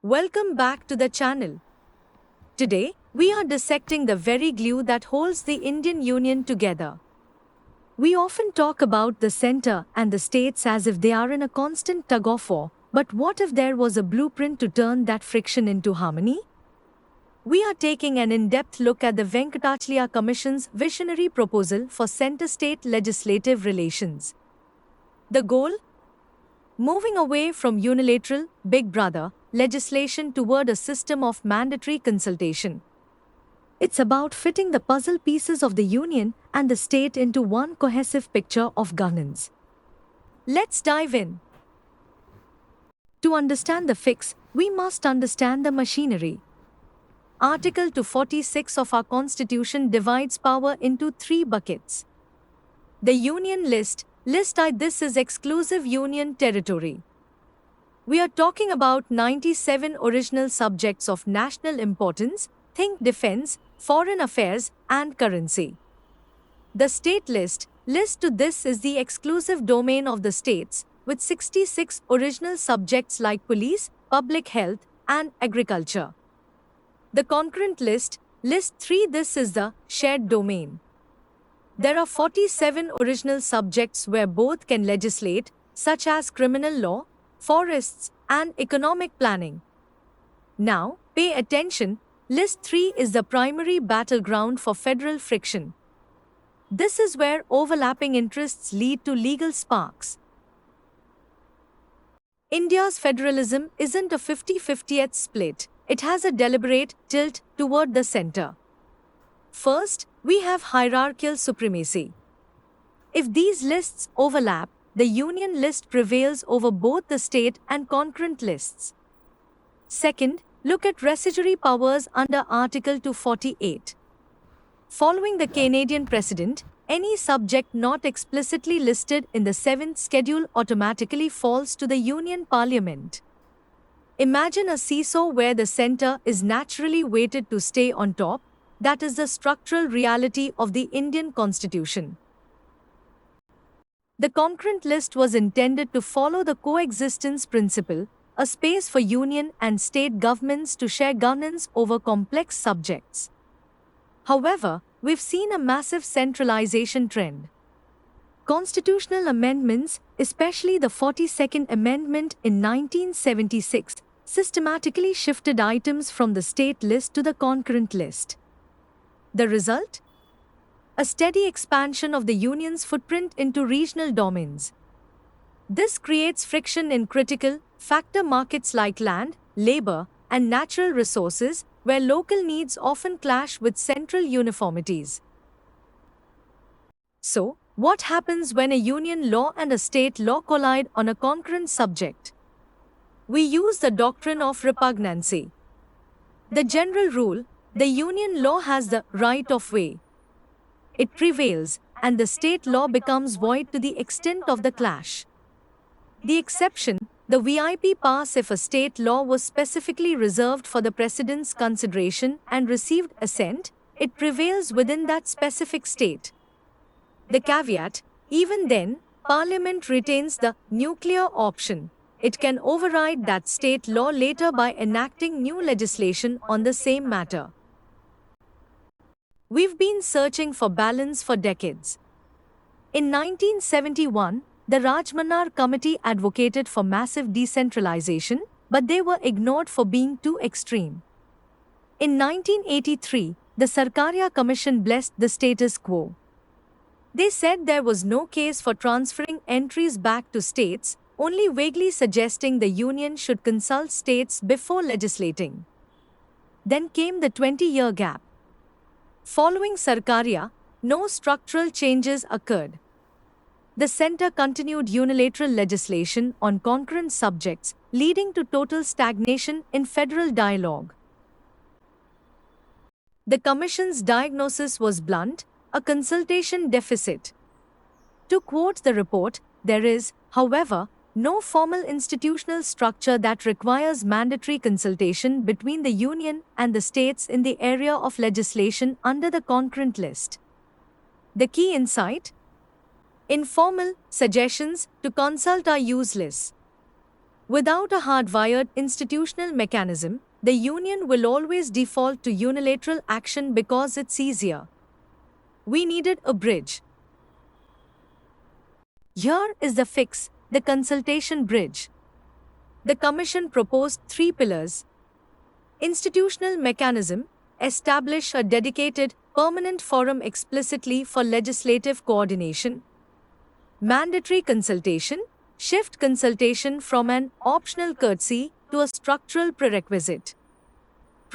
Welcome back to the channel. Today, we are dissecting the very glue that holds the Indian Union together. We often talk about the center and the states as if they are in a constant tug of war, but what if there was a blueprint to turn that friction into harmony? We are taking an in-depth look at the Venkatachalya Commission's visionary proposal for center-state legislative relations. The goal? Moving away from unilateral, Big Brother, legislation toward a system of mandatory consultation. It's about fitting the puzzle pieces of the union and the state into one cohesive picture of governance. Let's dive in. To understand the fix, we must understand the machinery. Article 246 of our Constitution divides power into three buckets. The Union List I. This is exclusive Union territory. We are talking about 97 original subjects of national importance, think defense, foreign affairs, and currency. The State List to this is the exclusive domain of the states, with 66 original subjects like police, public health, and agriculture. The Concurrent List 3. This is the shared domain. There are 47 original subjects where both can legislate, such as criminal law, forests, and economic planning. Now, pay attention, List 3 is the primary battleground for federal friction. This is where overlapping interests lead to legal sparks. India's federalism isn't a 50-50th split, it has a deliberate tilt toward the center. First, we have hierarchical supremacy. If these lists overlap, the Union List prevails over both the state and concurrent lists. Second, look at residuary powers under Article 248. Following the Canadian precedent, any subject not explicitly listed in the 7th schedule automatically falls to the Union Parliament. Imagine a seesaw where the center is naturally weighted to stay on top. That is the structural reality of the Indian Constitution. The concurrent list was intended to follow the coexistence principle, a space for union and state governments to share governance over complex subjects. However, we've seen a massive centralization trend. Constitutional amendments, especially the 42nd Amendment in 1976, systematically shifted items from the state list to the concurrent list. The result? A steady expansion of the Union's footprint into regional domains. This creates friction in critical, factor markets like land, labor, and natural resources, where local needs often clash with central uniformities. So, what happens when a union law and a state law collide on a concurrent subject? We use the doctrine of repugnancy. The general rule: the union law has the right of way. It prevails, and the state law becomes void to the extent of the clash. The exception, the VIP pass if a state law was specifically reserved for the President's consideration and received assent, it prevails within that specific state. The caveat, even then, Parliament retains the nuclear option. It can override that state law later by enacting new legislation on the same matter. We've been searching for balance for decades. In 1971, the Rajmannar Committee advocated for massive decentralization, but they were ignored for being too extreme. In 1983, the Sarkaria Commission blessed the status quo. They said there was no case for transferring entries back to states, only vaguely suggesting the union should consult states before legislating. Then came the 20-year gap. Following Sarkaria, no structural changes occurred. The center continued unilateral legislation on concurrent subjects, leading to total stagnation in federal dialogue. The Commission's diagnosis was blunt: a consultation deficit. To quote the report, there is, however, no formal institutional structure that requires mandatory consultation between the Union and the states in the area of legislation under the concurrent list. The key insight? Informal suggestions to consult are useless. Without a hardwired institutional mechanism, the union will always default to unilateral action because it's easier. We needed a bridge. Here is the fix: the consultation bridge. The Commission proposed 3 pillars. Institutional mechanism: establish a dedicated, permanent forum explicitly for legislative coordination. Mandatory consultation: shift consultation from an optional courtesy to a structural prerequisite.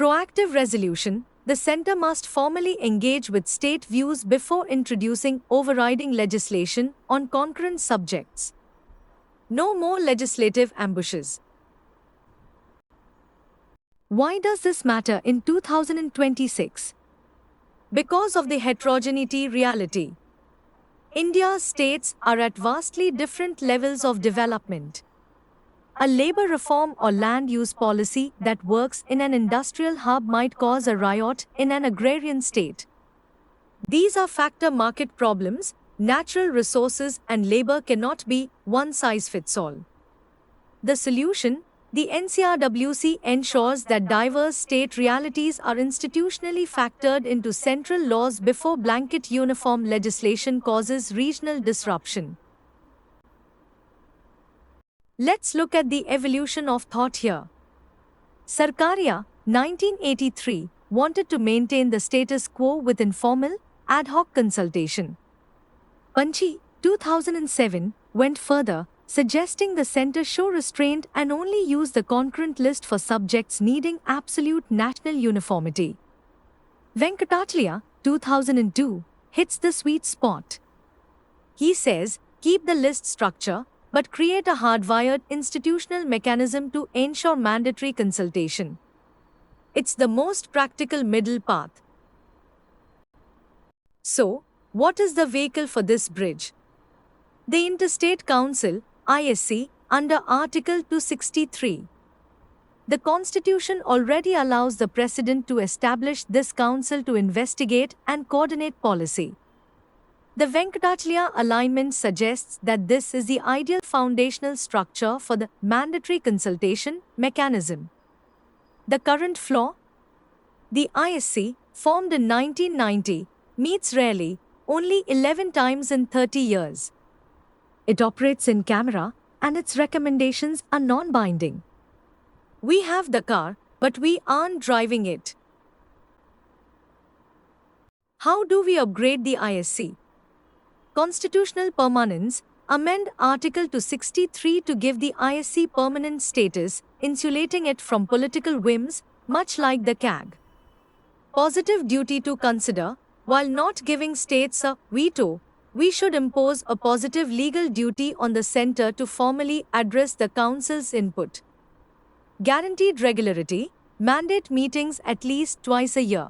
Proactive resolution: the centre must formally engage with state views before introducing overriding legislation on concurrent subjects. No more legislative ambushes. Why does this matter in 2026? Because of the heterogeneity reality. India's states are at vastly different levels of development. A labor reform or land use policy that works in an industrial hub might cause a riot in an agrarian state. These are factor market problems. Natural resources and labor cannot be one size fits all. The solution: the NCRWC ensures that diverse state realities are institutionally factored into central laws before blanket uniform legislation causes regional disruption. Let's look at the evolution of thought here. Sarkaria, 1983, wanted to maintain the status quo with informal, ad hoc consultation. Panchi, 2007, went further, suggesting the centre show restraint and only use the concurrent list for subjects needing absolute national uniformity. Venkatachalya, 2002, hits the sweet spot. He says, keep the list structure, but create a hardwired institutional mechanism to ensure mandatory consultation. It's the most practical middle path. So, what is the vehicle for this bridge? The Interstate Council, ISC, under Article 263. The Constitution already allows the President to establish this council to investigate and coordinate policy. The Venkatachalya alignment suggests that this is the ideal foundational structure for the mandatory consultation mechanism. The current flaw? The ISC, formed in 1990, meets rarely, only 11 times in 30 years. It operates in camera, and its recommendations are non-binding. We have the car, but we aren't driving it. How do we upgrade the ISC? Constitutional permanence: amend Article 263 to give the ISC permanent status, insulating it from political whims, much like the CAG. Positive duty to consider: while not giving states a veto, we should impose a positive legal duty on the centre to formally address the Council's input. Guaranteed regularity: mandate meetings at least twice a year.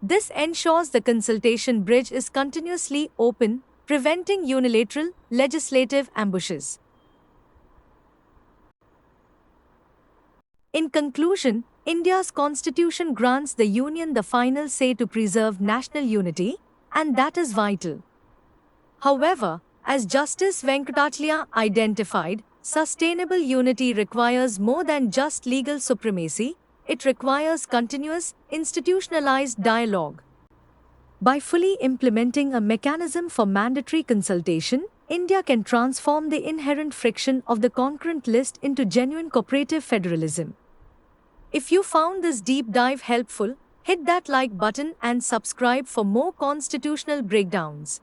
This ensures the consultation bridge is continuously open, preventing unilateral legislative ambushes. In conclusion, India's constitution grants the Union the final say to preserve national unity, and that is vital. However, as Justice Venkatachalya identified, sustainable unity requires more than just legal supremacy. It requires continuous, institutionalized dialogue. By fully implementing a mechanism for mandatory consultation, India can transform the inherent friction of the concurrent list into genuine cooperative federalism. If you found this deep dive helpful, hit that like button and subscribe for more constitutional breakdowns.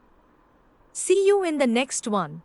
See you in the next one.